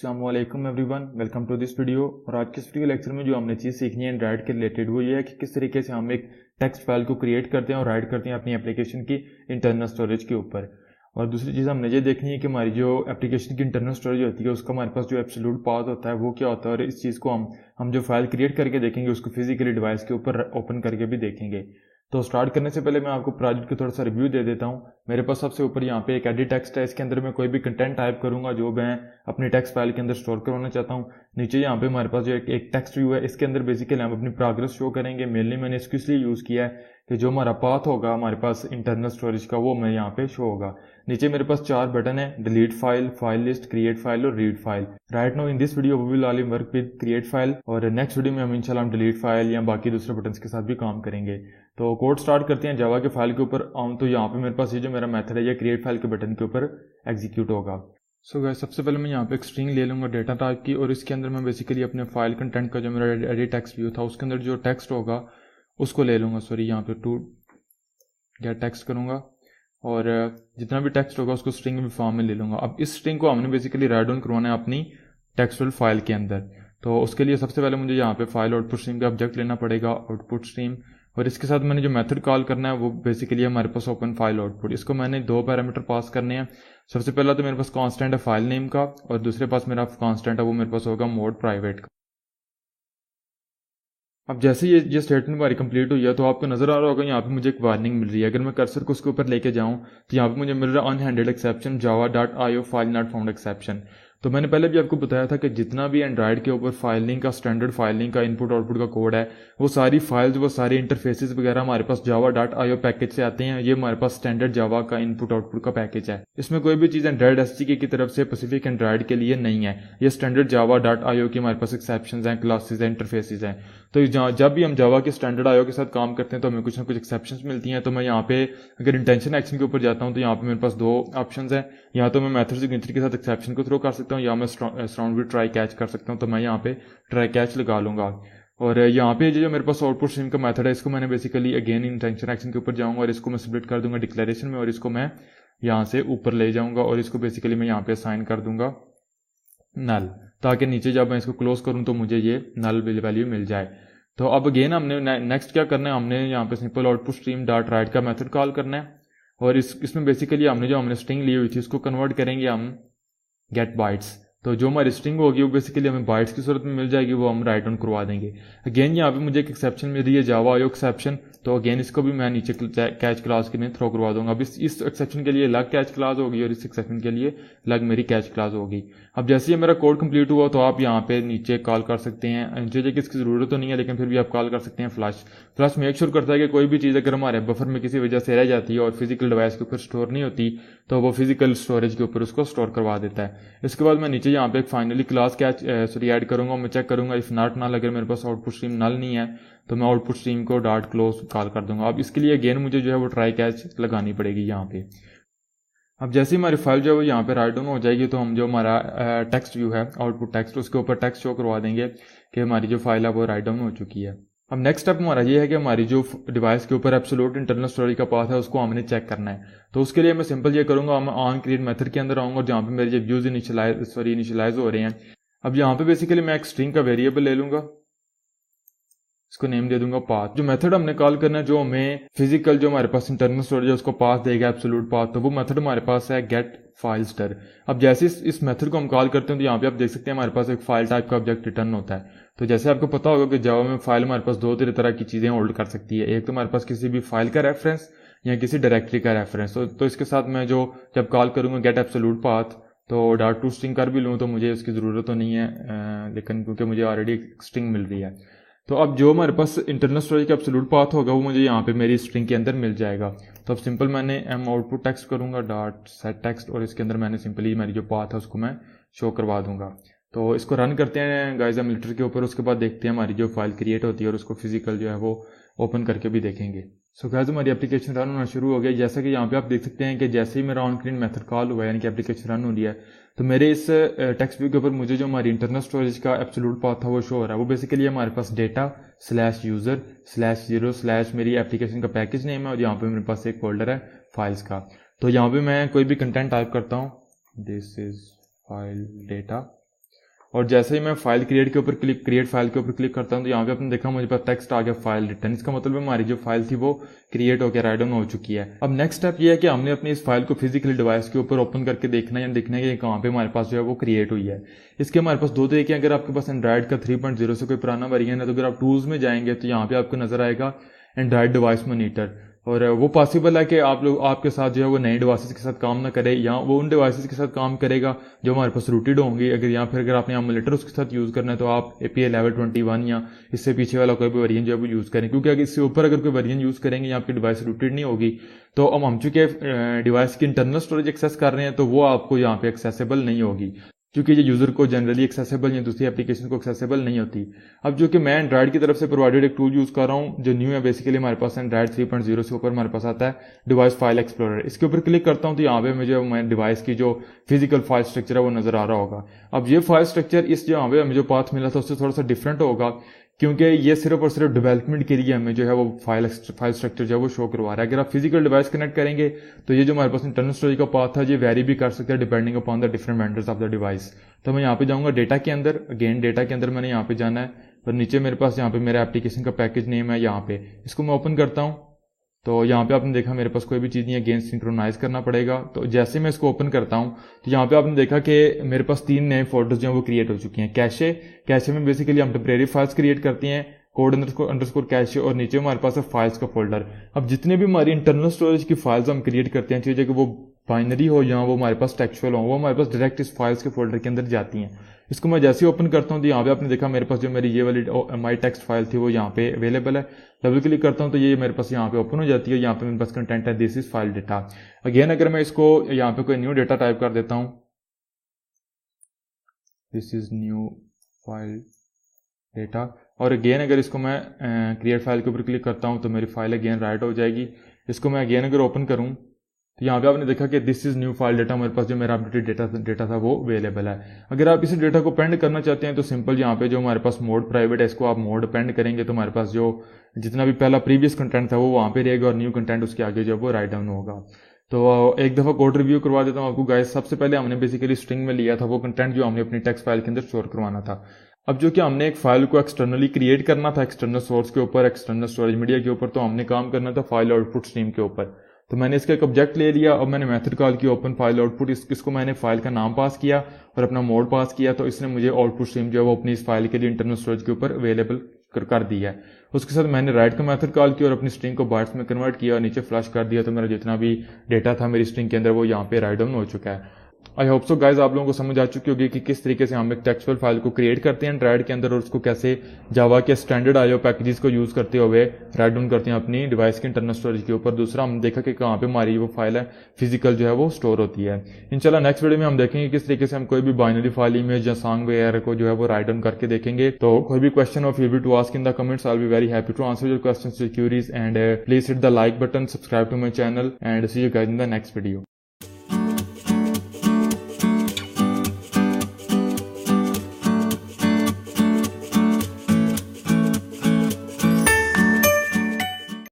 अस्सलाम वालेकुम everyone, welcome to this video. और आज के इस वीडियो लेक्चर में जो हमने चीज़ सीखनी है एंड्रॉइड के रिलेटेड वो ये है कि किस तरीके से हम एक टेक्स्ट फाइल को क्रिएट करते हैं और राइट करते हैं अपनी एप्लीकेशन की इंटरनल स्टोरेज के ऊपर। और दूसरी चीज़ हमने ये देखनी है कि हमारी जो एप्लीकेशन की इंटरनल स्टोरेज होती है उसका हमारे पास जो एब्सोल्यूट पाथ होता है वो क्या होता है, और इस चीज़ को हम जो फाइल क्रिएट करके देखेंगे उसको फिजिकली डिवाइस के ऊपर ओपन करके भी देखेंगे। तो स्टार्ट करने से पहले मैं आपको प्रोजेक्ट का थोड़ा सा रिव्यू दे देता हूँ। मेरे पास सबसे ऊपर यहाँ पे एक एडिट टेक्स्ट है, इसके अंदर मैं कोई भी कंटेंट टाइप करूंगा जो मैं अपनी टेक्स्ट फाइल के अंदर स्टोर करवाना चाहता हूँ। नीचे यहाँ पे हमारे पास जो एक टेक्स्ट व्यू है, इसके अंदर बेसिकली हम अपनी प्रोग्रेस शो करेंगे। मेनली मैंने इसको इसलिए यूज़ किया है कि जो हमारा पाथ होगा हमारे पास इंटरनल स्टोरेज का वो मैं यहाँ पे शो होगा। नीचे मेरे पास 4 बटन है, delete file, file list, create file और read file. Right now in this video we will only work with create file, और नेक्स्ट वीडियो में हम इंशाल्लाह डिलीट फाइल या बाकी दूसरे बटन के साथ भी काम करेंगे। तो कोड स्टार्ट करते हैं। जावा के फाइल के ऊपर आऊँ तो यहाँ पे मेरे पास ये जो मेरा मेथड है ये क्रिएट फाइल के बटन के ऊपर एग्जीक्यूट होगा। सो गाइस, सबसे पहले मैं यहाँ पे एक स्ट्रिंग ले लूँगा डेटा टाइप की, और इसके अंदर मैं बेसिकली अपने फाइल कंटेंट का जो मेरा एडिट टेक्स्ट व्यू था उसके अंदर जो टेक्स्ट होगा उसको ले लूँगा। सॉरी, यहाँ पे टू गेट टेक्स्ट करूँगा और जितना भी टेक्स्ट होगा उसको स्ट्रिंग फॉर्म में ले लूँगा। अब इस स्ट्रिंग को हमने बेसिकली राइट डाउन करवाना है अपनी टेक्सुअल फाइल के अंदर। तो उसके लिए सबसे पहले मुझे यहाँ पे फाइल आउटपुट स्ट्रीम का ऑब्जेक्ट लेना पड़ेगा, आउटपुट स्ट्रीम, और इसके साथ मैंने जो मेथड कॉल करना है वो बेसिकली हमारे पास ओपन फाइल आउटपुट। इसको मैंने 2 पैरामीटर पास करने हैं। सबसे पहला तो मेरे पास कांस्टेंट है फाइल नेम का, और दूसरे पास मेरा कांस्टेंट है वो मेरे पास होगा मोड प्राइवेट का। अब जैसे ये स्टेटमेंट हमारी कंप्लीट हुई है तो आपको नजर आ रहा होगा यहाँ पे मुझे एक वार्निंग मिल रही है। अगर मैं कर्सर को उसके ऊपर लेके जाऊँ तो यहाँ पे मुझे मिल रहा है unhandled exception java.io file not found exception. तो मैंने पहले भी आपको बताया था कि जितना भी एंड्रॉइड के ऊपर फाइलिंग का स्टैंडर्ड फाइलिंग का इनपुट आउटपुट का कोड है वो सारी फाइल्स वो सारे इंटरफेसेस वगैरह हमारे पास java.io पैकेज से आते हैं। ये हमारे पास स्टैंडर्ड जावा का इनपुट आउटपुट का पैकेज है। इसमें कोई भी चीज़ एंड्रॉइड एसडीके की तरफ से स्पेसिफिक एंड्रॉइड के लिए नहीं है। ये स्टैंडर्ड java.io की हमारे पास एक्सेप्शन हैं, क्लासेज हैं, इंटरफेसेस हैं। तो जब भी हम जावा के स्टैंडर्ड आईओ के साथ काम करते हैं तो हमें कुछ ना कुछ एक्सेप्शंस मिलती हैं। तो मैं यहाँ पे अगर इंटेंशन एक्शन के ऊपर जाता हूँ तो यहाँ पे मेरे पास 2 ऑप्शंस हैं। यहाँ तो मैं मेथड से गिनती के साथ एक्सेप्शन को थ्रो कर सकता हूँ या मैं सराउंड विद ट्राई कैच कर सकता हूँ। तो मैं यहाँ पे ट्राई कैच लगा लूंगा। और यहाँ पे जो मेरे पास आउटपुट स्ट्रीम का मेथड है इसको मैंने बेसिकली अगेन इंटेंशन एक्शन के ऊपर जाऊँगा और इसको मैं स्प्लिट कर दूंगा डिक्लेरेशन में, और इसको मैं यहाँ से ऊपर ले जाऊँगा और इसको बेसिकली मैं यहाँ पे असाइन कर दूंगा नल, ताकि नीचे जब मैं इसको क्लोज करूँ तो मुझे ये नल वैल्यू मिल जाए। तो अब अगेन हमने नेक्स्ट क्या करना है, हमने यहाँ पे simple output stream dot right का मेथड कॉल करना है, और इसमें बेसिकली हमने स्ट्रिंग ली हुई थी उसको कन्वर्ट करेंगे हम गेट बाइट्स। तो जो हमारी स्ट्रिंग होगी वो बेसिकली हमें बाइट्स की सूरत में मिल जाएगी, वो हम राइट डाउन करवा देंगे। अगेन यहाँ पे मुझे एक एक्सेप्शन मिल रही है जावा आईओ एक्सेप्शन, तो अगेन इसको भी मैं नीचे कैच क्लास के लिए थ्रो करवा दूंगा। अब इस एक्सेप्शन के लिए अलग कैच क्लास होगी और इस एक्सेप्शन के लिए अलग मेरी कैच क्लास होगी। अब जैसे ही मेरा कोड कंप्लीट हुआ तो आप यहाँ पे नीचे कॉल कर सकते हैं, मुझे इसकी जरूरत तो नहीं है लेकिन फिर भी आप कॉल कर सकते हैं फ्लश मेक श्योर करता है कि कोई भी चीज़ अगर हमारे बफर में किसी वजह से रह जाती है और फिजिकल डिवाइस के ऊपर स्टोर नहीं होती तो वो फिजिकल स्टोरेज के ऊपर उसको स्टोर करवा देता है। इसके बाद मैं नीचे यहाँ पे एक फाइनली क्लास कैच ऐड करूंगा। मैं चेक करूंगा इफ नॉट नल, अगर मेरे पास आउटपुट स्ट्रीम नल नहीं है तो मैं output stream co dot close call कर दूंगा। अब इसके लिए अगेन मुझे जो है वो ट्राई कैच लगानी पड़ेगी यहाँ पे। अब जैसे ही हमारी फाइल जो है वो यहाँ पे राइट डाउन हो जाएगी तो हम जो हमारा टेक्स्ट व्यू है आउटपुट टेक्स्ट उसके ऊपर टेक्स्ट शो करवा देंगे कि हमारी जो फाइल है वो राइट डाउन हो चुकी है। अब नेक्स्ट स्टेप हमारा ये है कि हमारी जो डिवाइस के ऊपर एब्सोल्यूट इंटरनल स्टोरेज का पाथ है उसको हमने चेक करना है। तो उसके लिए मैं सिंपल ये करूंगा, मैं ऑन क्रिएट मेथड के अंदर आऊंगा जहाँ पे मेरे जो व्यूज इनिशियलाइज हो रहे हैं। अब यहाँ पे बेसिकली मैं एक स्ट्रिंग का वेरिएबल ले लूंगा, इसको नेम दे दूंगा पाथ। जो मेथड हमने कॉल करना है जो हमें फिजिकल जो हमारे पास इंटरनल स्टोरेज है उसको पाथ देगा एब्सोल्यूट पाथ, तो वो मेथड हमारे पास है गेट फाइल स्टर। अब जैसे इस मेथड को हम कॉल करते हैं तो यहाँ पे आप देख सकते हैं हमारे पास एक फाइल टाइप का ऑब्जेक्ट रिटर्न होता है। तो जैसे आपको पता होगा कि जावा में फाइल हमारे पास 2 तरह की चीजें होल्ड कर सकती है। एक तो हमारे पास किसी भी फाइल का रेफरेंस या किसी डायरेक्टरी का रेफरेंस। तो इसके साथ मैं जब कॉल करूंगा गेट एब्सोल्यूट पाथ तो डॉट टू स्ट्रिंग कर भी लूँ तो मुझे उसकी जरूरत तो नहीं है, लेकिन क्योंकि मुझे ऑलरेडी एक स्ट्रिंग मिल रही है। तो अब जो हमारे पास इंटरनल स्टोरेज का एब्सोल्यूट पाथ होगा वो मुझे यहाँ पे मेरी स्ट्रिंग के अंदर मिल जाएगा। तो अब सिंपल मैंने एम आउटपुट टेक्स्ट करूंगा डॉट सेट टेक्स्ट, और इसके अंदर मैंने सिंपली मेरी जो पाथ है उसको मैं शो करवा दूंगा। तो इसको रन करते हैं गाइस मिलिट्री के ऊपर, उसके बाद देखते हैं हमारी जो फाइल क्रिएट होती है और उसको फिजिकल जो है वो ओपन करके भी देखेंगे। सो गाइस हमारी एप्लीकेशन रन होना शुरू हो गया। जैसा कि यहाँ पे आप देख सकते हैं कि जैसे ही मेरा ऑन क्रीन मेथड कॉल हुआ है यानी कि एप्लीकेशन रन हो रही है तो मेरे इस टेक्स्ट व्यू के ऊपर मुझे जो हमारी इंटरनल स्टोरेज का एब्सोल्यूट पाथ था वो शो हो रहा है। वो बेसिकली हमारे पास data/user/0/ मेरी एप्लीकेशन का पैकेज नेम है, और यहाँ पे मेरे पास एक फोल्डर है फाइल्स का। तो यहाँ पे मैं कोई भी कंटेंट टाइप करता हूँ, दिस इज फाइल डेटा, और जैसे ही मैं फाइल क्रिएट फाइल के ऊपर क्लिक करता हूँ तो यहाँ पे आपने देखा मुझे पास टेक्स्ट आ गया फाइल रिटर्न। इसका मतलब हमारी जो फाइल थी वो क्रिएट होकर राइट डाउन हो चुकी है। अब नेक्स्ट स्टेप ये है कि हमने अपनी इस फाइल को फिजिकली डिवाइस के ऊपर ओपन करके देखना है या देखना है कि कहाँ पे हमारे पास जो है वो क्रिएट हुई है। इसके हमारे पास दो तरीके हैं। अगर आपके पास एंड्रॉइड का 3.0 से कोई पुराना वर्जन है तो अगर आप टूल्स में जाएंगे तो यहाँ पे आपको नजर आएगा एंड्रॉइड डिवाइस मॉनिटर, और वो पॉसिबल है कि आप लोग आपके साथ जो है वो नए डिवाइसेस के साथ काम ना करे या वो उन डिवाइसेस के साथ काम करेगा जो हमारे पास रूटेड होंगी। अगर आपने एमुलेटर उसके साथ यूज़ करना है तो आप API लेवल 21 या इससे पीछे वाला कोई भी वेरिएंट जो है वो यूज़ करें, क्योंकि अगर इससे ऊपर अगर कोई वेरिएंट यूज़ करेंगे या आपकी डिवाइस रूटेड नहीं होगी तो हम चूंकि डिवाइस की इंटरनल स्टोरेज एक्सेस कर रहे हैं तो वो आपको यहाँ पे एक्सेसिबल नहीं होगी, क्योंकि ये यूजर को जनरली एक्सेसिबल या दूसरी एप्लीकेशन को एक्सेसिबल नहीं होती। अब जो कि मैं एंड्रॉइड की तरफ से प्रोवाइडेड एक टूल यूज कर रहा हूँ जो न्यू है, बेसिकली हमारे पास एंड्रॉइड 3.0 से ऊपर हमारे पास आता है डिवाइस फाइल एक्सप्लोरर। इसके ऊपर क्लिक करता हूँ तो यहाँ पे मुझे मैं डिवाइस की जो फिजिकल फाइल स्ट्रक्चर है वो नजर आ रहा होगा। अब ये फाइल स्ट्रक्चर इस यहाँ पे हमें जो पाथ मिला था उससे थोड़ा सा डिफरेंट होगा, क्योंकि ये सिर्फ और सिर्फ डेवलपमेंट के लिए हमें जो है वो फाइल स्ट्रक्चर जो है वो शो करवा रहा है। अगर आप फिजिकल डिवाइस कनेक्ट करेंगे तो ये जो हमारे पास इंटरनल स्टोरेज का पाथ है ये वेरी भी कर सकता है depending upon the different vendors of the device. तो मैं यहाँ पे जाऊंगा डेटा के अंदर, अगेन डेटा के अंदर मैंने यहाँ पे जाना है और नीचे मेरे पास यहाँ पे मेरा एप्लीकेशन का पैकेज नेम है, यहाँ पे इसको मैं ओपन करता हूँ तो यहाँ पे आपने देखा मेरे पास कोई भी चीज़ नहीं है, अगेन सिंक्रोनाइज करना पड़ेगा। तो जैसे मैं इसको ओपन करता हूँ तो यहाँ पे आपने देखा कि मेरे पास 3 नए फोल्डर्स जो हैं वो क्रिएट हो चुके हैं। कैशे में बेसिकली हम टेम्परेरी फाइल्स क्रिएट करते हैं, कोड अंडरस्कोर कैशे, और नीचे हमारे पास है फाइल्स का फोल्डर। अब जितने भी हमारी इंटरनल स्टोरेज की फाइल्स हम क्रिएट करते हैं, चाहिए कि वो बाइनरी हो या वो हमारे पास टेक्सचुअल हो, वो हमारे पास डायरेक्ट इस फाइल्स के फोल्डर के अंदर जाती हैं। इसको मैं जैसे ही ओपन करता हूँ तो यहाँ पे आपने देखा मेरे पास जो मेरी ये वाली माई टेक्स्ट फाइल थी वो यहाँ पे अवेलेबल है। डबल क्लिक करता हूँ तो ये मेरे पास यहाँ पे ओपन हो जाती है। यहाँ पे मेरे पास कंटेंट है this is file data. Again अगर मैं इसको यहाँ पे कोई न्यू डेटा टाइप कर देता हूँ, this is new file data, और अगेन अगर इसको मैं क्रिएट फाइल के ऊपर क्लिक करता हूँ तो मेरी फाइल अगेन राइट हो जाएगी। इसको मैं अगेन अगर ओपन करूँ तो यहाँ पे आपने देखा कि this is new file data, मेरे पास जो मेरा अपडेटेड डेटा था वो अवेलेबल है। अगर आप इस डेटा को पेंड करना चाहते हैं तो सिंपल यहाँ पे जो हमारे पास मोड प्राइवेट है इसको आप मोड पेंड करेंगे तो हमारे पास जो जितना भी पहला प्रीवियस कंटेंट था वो वहाँ पे रहेगा और न्यू कंटेंट उसके आगे जो वो राइट डाउन होगा। तो एक दफा कोड रिव्यू करवा देता हूँ आपको गाइस। सबसे पहले हमने बेसिकली स्ट्रिंग में लिया था वो कंटेंट जो हमने अपनी टेक्स्ट फाइल के अंदर स्टोर करवाना था। अब जो कि हमने एक फाइल को एक्सटर्नली क्रिएट करना था एक्सटर्नल सोर्स के ऊपर, एक्सटर्नल स्टोरेज मीडिया के ऊपर, तो हमने काम करना था फाइल आउटपुट स्ट्रीम के ऊपर। तो मैंने इसका एक ऑब्जेक्ट ले लिया और मैंने मेथड कॉल किया ओपन फाइल आउटपुट। इसको मैंने फाइल का नाम पास किया और अपना मोड पास किया, तो इसने मुझे आउटपुट स्ट्रीम जो है वो अपनी इस फाइल के लिए इंटरनल स्टोरेज के ऊपर अवेलेबल कर दिया है। उसके साथ मैंने राइट का मेथड कॉल किया और अपनी स्ट्रिंग को बाइट्स में कन्वर्ट किया और नीचे फ्लश कर दिया, तो मेरा जितना भी डेटा था मेरी स्ट्रिंग के अंदर वो यहाँ पे राइट डाउन हो चुका है। आई होप सो गाइज आप लोगों को समझ आ चुकी होगी कि किस तरीके से हम एक टेक्सचुअल फाइल को क्रिएट करते हैं एंड्रॉइड के अंदर और उसको कैसे जावा के स्टैंडर्ड आईओ पैकेजेस को यूज करते हुए राइट डाउन करते हैं अपनी डिवाइस के इंटरनल स्टोरेज के ऊपर। दूसरा हमने देखा कि कहाँ पे हमारी वो फाइल है फिजिकल जो है वो स्टोर होती है। इंशाल्लाह नेक्स्ट वीडियो में हम देखेंगे किस तरीके से हम कोई भी बाइनरी फाइल इमेज या सॉन्ग वगैरह को जो है वो राइट डाउन करके देखेंगे। तो कोई भी क्वेश्चन और feel free to ask in the comments, I will be very happy to answer your questions और queries, and please hit the like button, subscribe to my channel, and see you guys in the next video.